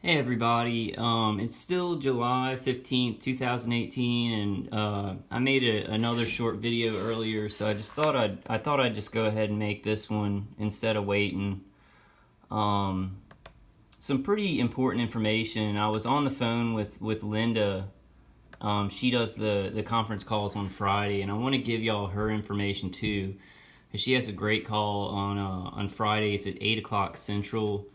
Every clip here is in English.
Hey everybody, it's still July 15th, 2018, and I made another short video earlier, so I thought I'd just go ahead and make this one instead of waiting. Um, some pretty important information. I was on the phone with Linda. She does the conference calls on Friday, and I want to give y'all her information too. She has a great call on Fridays at 8 o'clock Central,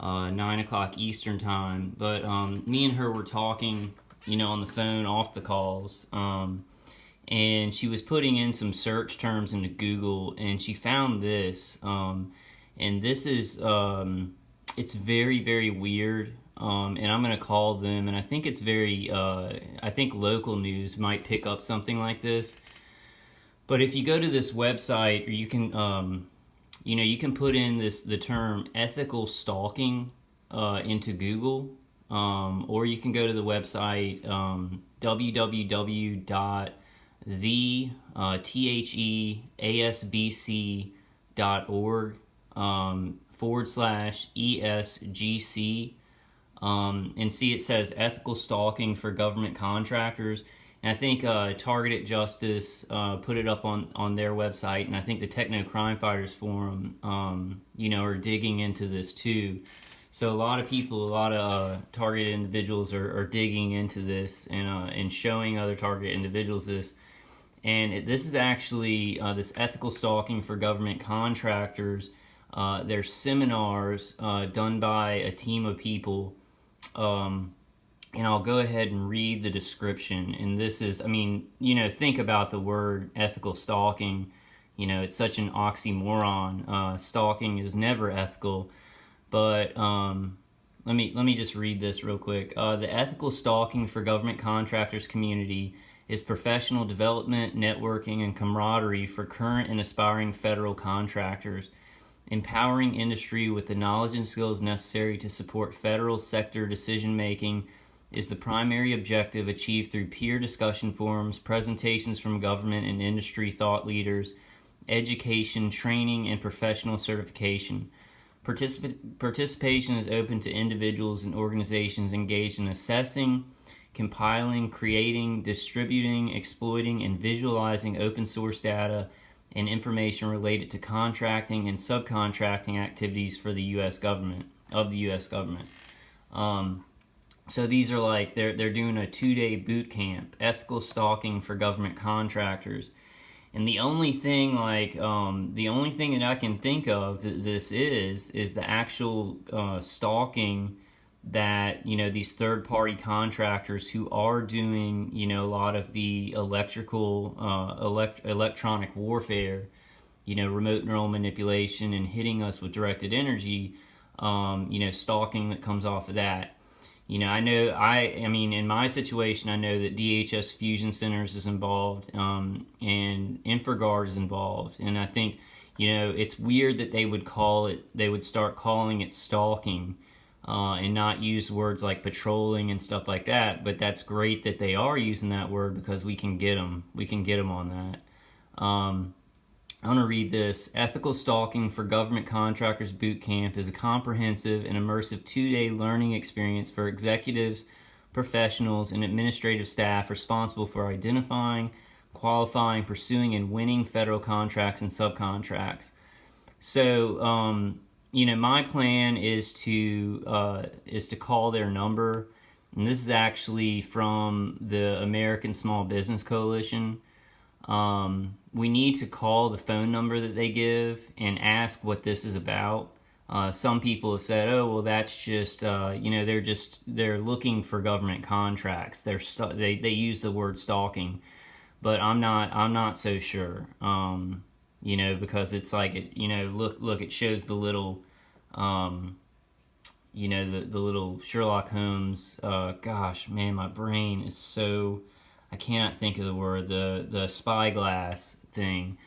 9 o'clock Eastern time. But me and her were talking, on the phone off the calls. And she was putting in some search terms into Google, and she found this. And this is, it's very, very weird. And I'm going to call them, and I think it's I think local news might pick up something like this. But if you go to this website, or you can put in the term ethical stalking into Google, or you can go to the website www.theasbc.org /ESGC, and see it says ethical stalking for government contractors. And I think Targeted Justice put it up on their website, and I think the Techno Crime Fighters Forum, are digging into this too. So a lot of people, a lot of targeted individuals are digging into this and showing other targeted individuals this. And this is actually this ethical stalking for government contractors. They're seminars done by a team of people. And I'll go ahead and read the description. And this is, think about the word ethical stalking. It's such an oxymoron. Stalking is never ethical. But let me just read this real quick. The ethical stalking for government contractors community is professional development, networking, and camaraderie for current and aspiring federal contractors, empowering industry with the knowledge and skills necessary to support federal sector decision-making is the primary objective, achieved through peer discussion forums, presentations from government and industry thought leaders, education, training, and professional certification. Participation is open to individuals and organizations engaged in assessing, compiling, creating, distributing, exploiting, and visualizing open source data and information related to contracting and subcontracting activities for the U.S. government, So these are they're doing a 2-day boot camp, ethical stalking for government contractors. And the only thing that I can think of that this is the actual stalking that, these third-party contractors who are doing, a lot of the electronic warfare, remote neural manipulation and hitting us with directed energy, stalking that comes off of that. In my situation, I know that DHS Fusion Centers is involved, and InfraGard is involved. And I think, it's weird that they would start calling it stalking, and not use words like patrolling and stuff like that. But that's great that they are using that word, because we can get them on that. I want to read this. Ethical Stalking for Government Contractors Boot Camp is a comprehensive and immersive 2-day learning experience for executives, professionals, and administrative staff responsible for identifying, qualifying, pursuing, and winning federal contracts and subcontracts. So, my plan is to call their number, and this is actually from the American Small Business Coalition. We need to call the phone number that they give and ask what this is about. Some people have said, "Oh, well, that's just they're looking for government contracts. They use the word stalking," but I'm not so sure. Because it's like look, it shows the little, the little Sherlock Holmes. Gosh, man, my brain is so. I cannot think of the word, the spyglass thing.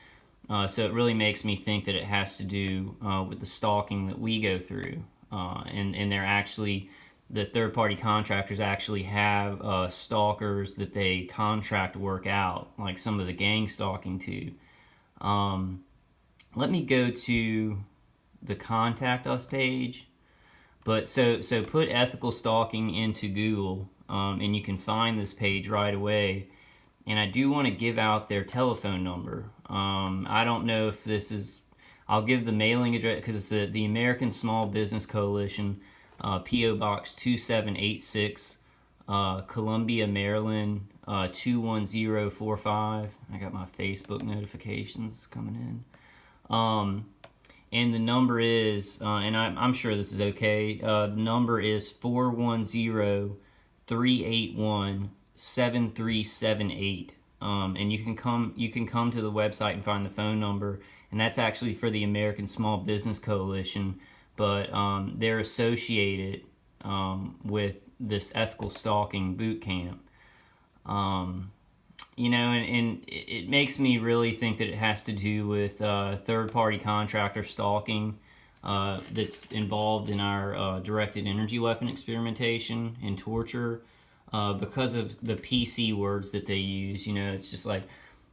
So it really makes me think that it has to do with the stalking that we go through. And they're actually, the third-party contractors actually have stalkers that they contract work out, like some of the Gangstalking too. Let me go to the Contact Us page. But so put ethical stalking into Google, and you can find this page right away. And I do want to give out their telephone number. I don't know if this is. I'll give the mailing address because it's the American Small Business Coalition, P.O. Box 2786, Columbia, Maryland 21045. I got my Facebook notifications coming in. And the number is, and I'm sure this is okay, the number is 410-381-7378. And you can come to the website and find the phone number, and that's actually for the American Small Business Coalition, but they're associated with this ethical stalking boot camp. You know, and it makes me really think that it has to do with third-party contractor stalking that's involved in our directed energy weapon experimentation and torture because of the PC words that they use. You know, it's just like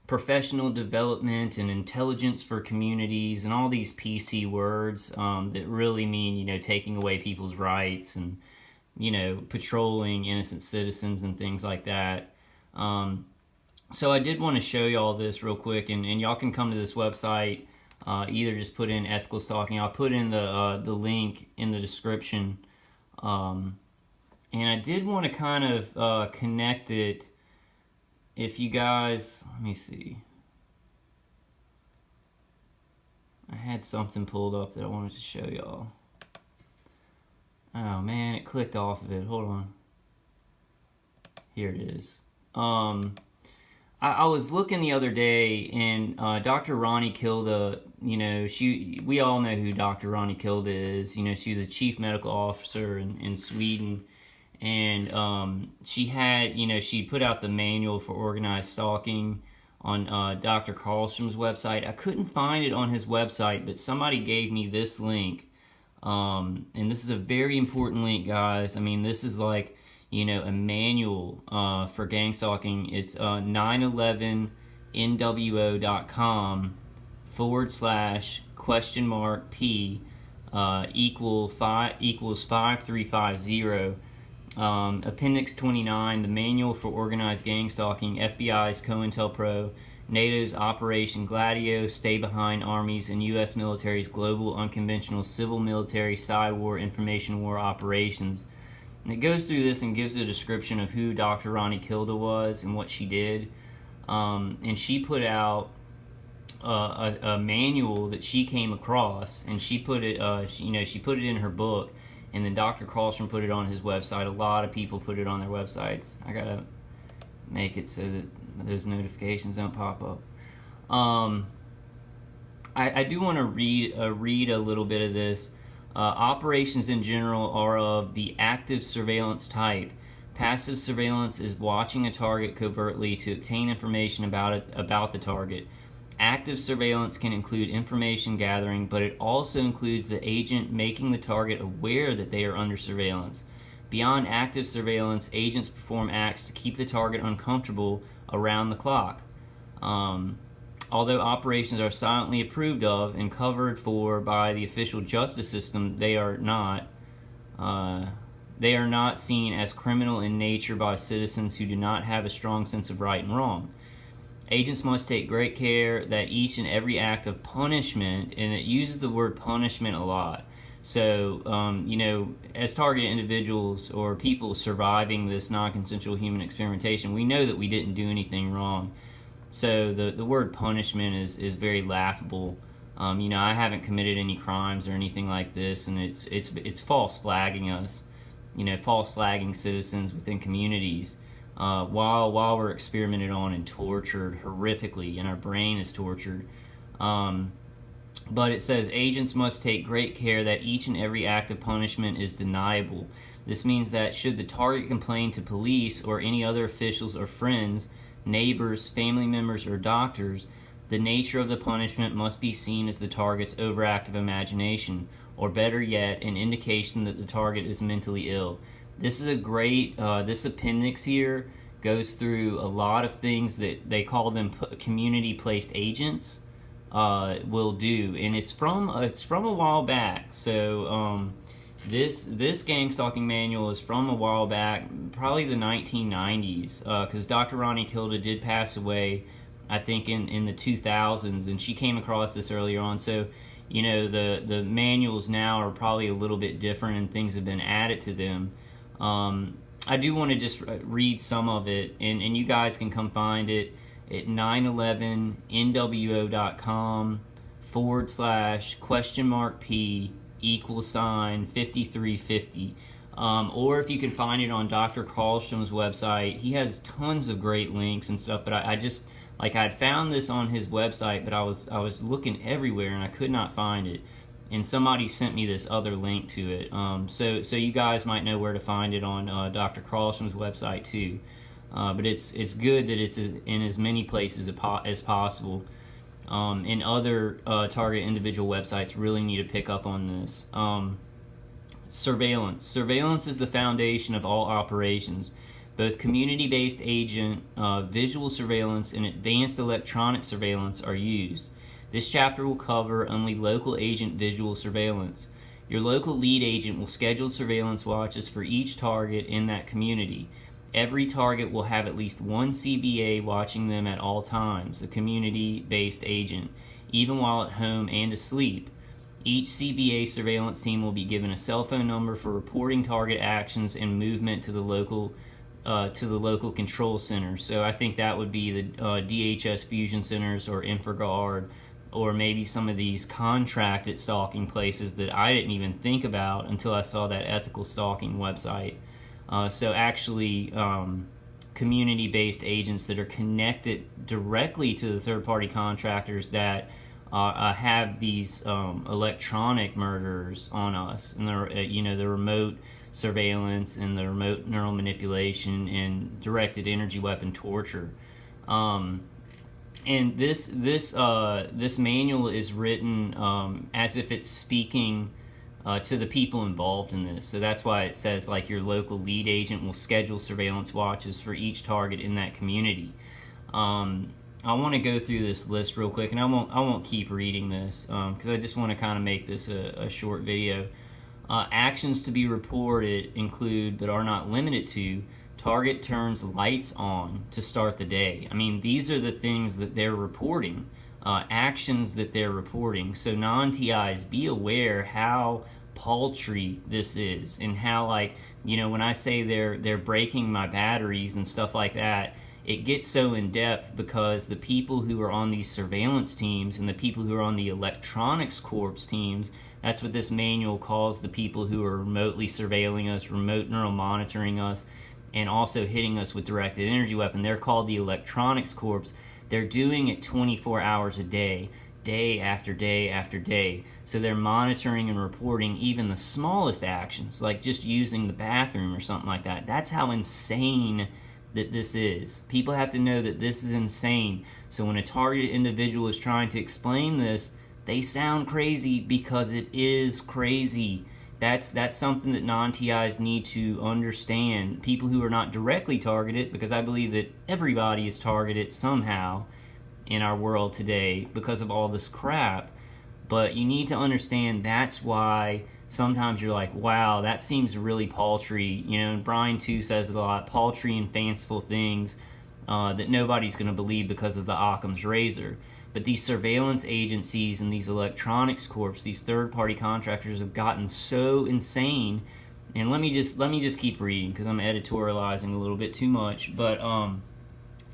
professional development and intelligence for communities and all these PC words that really mean, you know, taking away people's rights and, you know, patrolling innocent citizens and things like that. So I did want to show y'all this real quick, and y'all can come to this website, either just put in ethical stalking. I'll put in the link in the description. And I did want to kind of connect it. If you guys, let me see. I had something pulled up that I wanted to show y'all. Oh man, it clicked off of it. Hold on. Here it is. I was looking the other day, and Dr. Ronnie Kilda, you know, we all know who Dr. Ronnie Kilda is. You know, she was a chief medical officer in Sweden, and she had, you know, she put out the manual for organized stalking on Dr. Carlstrom's website. I couldn't find it on his website, but somebody gave me this link, and this is a very important link, guys. I mean, this is like, you know, a manual for gangstalking. It's 911nwo.com/?P equals 5350. Appendix 29, the Manual for Organized Gangstalking, FBI's COINTELPRO, NATO's Operation Gladio, Stay Behind Armies, and U.S. military's Global Unconventional Civil Military Side War Information War Operations. And it goes through this and gives a description of who Dr. Ronnie Kilda was and what she did. And she put out a manual that she came across, and she put it, she put it in her book, and then Dr. Carlstrom put it on his website. A lot of people put it on their websites. I gotta make it so that those notifications don't pop up. I do want to read a little bit of this. Operations in general are of the active surveillance type. Passive surveillance is watching a target covertly to obtain information about the target. Active surveillance can include information gathering, but it also includes the agent making the target aware that they are under surveillance. Beyond active surveillance, agents perform acts to keep the target uncomfortable around the clock. Although operations are silently approved of and covered for by the official justice system, they are not seen as criminal in nature by citizens who do not have a strong sense of right and wrong. Agents must take great care that each and every act of punishment, and it uses the word punishment a lot. So, you know, as targeted individuals or people surviving this non-consensual human experimentation, we know that we didn't do anything wrong. So the word punishment is very laughable. You know, I haven't committed any crimes or anything like this, and it's false flagging us. You know, false flagging citizens within communities while we're experimented on and tortured horrifically, and our brain is tortured. But it says agents must take great care that each and every act of punishment is deniable. This means that should the target complain to police or any other officials or friends, neighbors, family members, or doctors, the nature of the punishment must be seen as the target's overactive imagination, or better yet, an indication that the target is mentally ill. This is a great, this appendix here goes through a lot of things that they call them community-placed agents will do, and it's from a while back. So This gang stalking manual is from a while back, probably the 1990s, because Dr. Ronnie Kilda did pass away, I think in the 2000s, and she came across this earlier on. So, the manuals now are probably a little bit different, and things have been added to them. I do want to just read some of it, and you guys can come find it at 911nwo.com/?P =5350. Or if you can find it on Dr. Karlstrom's website, he has tons of great links and stuff. But I just I'd found this on his website, but I was looking everywhere and I could not find it. And somebody sent me this other link to it. So you guys might know where to find it on Dr. Karlstrom's website too. But it's good that it's in as many places as possible. And other target individual websites really need to pick up on this. Surveillance. Surveillance is the foundation of all operations. Both community-based agent, visual surveillance, and advanced electronic surveillance are used. This chapter will cover only local agent visual surveillance. Your local lead agent will schedule surveillance watches for each target in that community. Every target will have at least one CBA watching them at all times, a community-based agent, even while at home and asleep. Each CBA surveillance team will be given a cell phone number for reporting target actions and movement to the local control center. So I think that would be the DHS fusion centers or InfraGard, or maybe some of these contracted stalking places that I didn't even think about until I saw that ethical stalking website. So actually, community-based agents that are connected directly to the third-party contractors that have these electronic murders on us, and the remote surveillance and the remote neural manipulation and directed energy weapon torture. And this manual is written as if it's speaking to the people involved in this. So that's why it says your local lead agent will schedule surveillance watches for each target in that community. I want to go through this list real quick, and I won't keep reading this because I just want to kind of make this a short video. Actions to be reported include, but are not limited to, target turns lights on to start the day. I mean, these are the things that they're reporting, actions that they're reporting. So non-TIs, be aware how paltry this is, and how when I say they're breaking my batteries and stuff like that, it gets so in depth because the people who are on these surveillance teams and the people who are on the electronics corps teams, that's what this manual calls the people who are remotely surveilling us, remote neural monitoring us, and also hitting us with directed energy weapon. They're called the electronics corps. They're doing it 24 hours a day, day after day after day. So they're monitoring and reporting even the smallest actions, like just using the bathroom or something like that. That's how insane that this is. People have to know that this is insane. So when a targeted individual is trying to explain this, they sound crazy because it is crazy. That's something that non-TIs need to understand. People who are not directly targeted, because I believe that everybody is targeted somehow in our world today because of all this crap. But you need to understand that's why sometimes you're like, wow, that seems really paltry. And Brian too says it a lot, paltry and fanciful things that nobody's going to believe because of the Occam's razor. But these surveillance agencies and these electronics corps, these third-party contractors, have gotten so insane. And let me just keep reading because I'm editorializing a little bit too much. But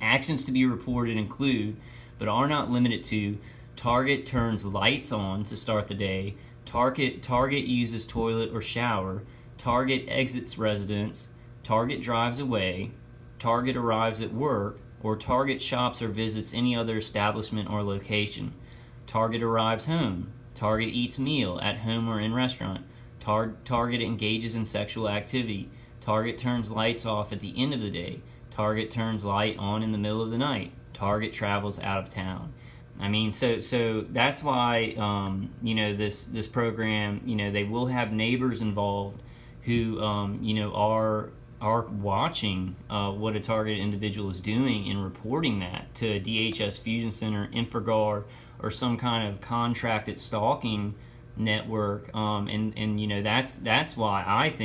actions to be reported include, but are not limited to, target turns lights on to start the day, target uses toilet or shower, target exits residence, target drives away, target arrives at work, or target shops or visits any other establishment or location. Target arrives home. Target eats meal at home or in restaurant. Target engages in sexual activity. Target turns lights off at the end of the day. Target turns light on in the middle of the night. Target travels out of town. I mean, so that's why this program, they will have neighbors involved who are watching what a targeted individual is doing and reporting that to a DHS Fusion Center, InfraGard, or some kind of contracted stalking network, and you know that's why I think